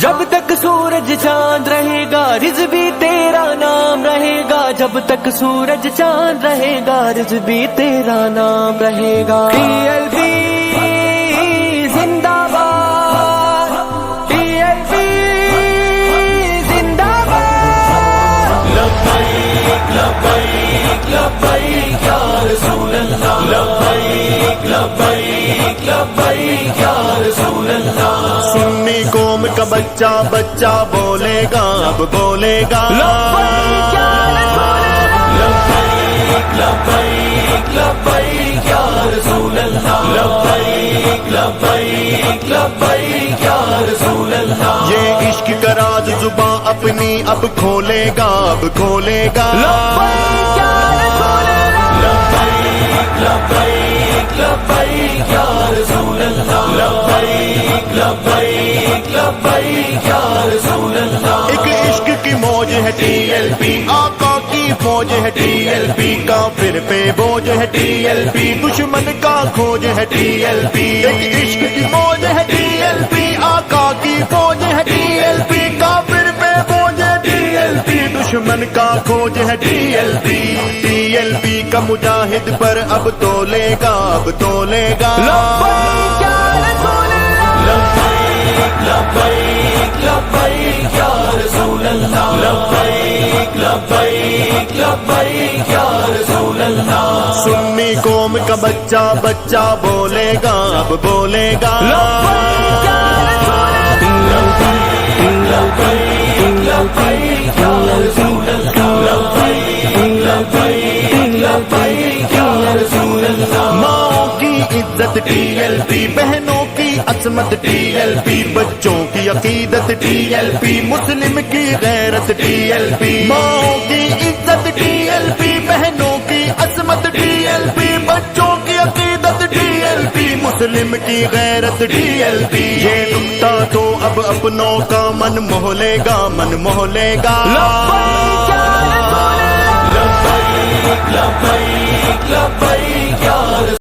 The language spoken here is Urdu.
جب تک سورج چاند رہے گا رزق بھی تیرا نام رہے گا، جب تک سورج چاند رہے گا رزق بھی تیرا نام رہے گا۔ TLP زندہ باد، TLP زندہ باد۔ لبیک لبیک لبیک یا رسول اللہ، لبیک لبیک لبیک یا رسول اللہ۔ سنی قوم کا بچہ بچہ بولے گا، اب بولے گا لبیک یا رسول اللہ، لبیک لبیک لبیک یا رسول اللہ، لبیک لبیک لبیک یا رسول اللہ۔ یہ عشق کا راز زباں اپنی اب کھولے گا، اب کھولے گا لبیک یا رسول اللہ، لبیک لبیک لبیک یا رسول اللہ، لبیک لبیک لبیک یا رسول اللہ۔ ایک عشق کی موج ہے TLP، آقا کی فوج ہے TLP، کافر پہ بوجھ ہے TLP، دشمن کا کھوج ہے TLP۔ ایک عشق کی موج ہے TLP، آقا کی فوج ہے TLP، کافر پہ بوجھ ہے TLP، دشمن کا کھوج ہے TLP۔ TLP کا مجاہد پر اب تولے گا، اب تولے گا لبیک یا رسول اللہ، لبیک لبیک لبیک یا رسول اللہ، لبیک لبیک لبیک یا رسول اللہ۔ سنی قوم کا بچہ بچہ بولے گا، اب بولے گا لبیک یا رسول اللہ، لبیک لبیک یا رسول اللہ، لبیک لبیک لبیک یا رسول اللہ۔ ماؤں کی عزت TLP، بہنوں کی عصمت TLP، بچوں کی عقیدت TLP، مسلم کی غیرت TLP۔ ماؤں کی عزت TLP، بہنوں کی عصمت TLP، بچوں کی عقیدت TLP، مسلم کی غیرت TLP۔ یہ نکتہ تو اب اپنوں کا من موہ لے گا، من موہ لے گا لبیک یا رسول اللہ، لبیک لبیک لبیک یا رسول اللہ۔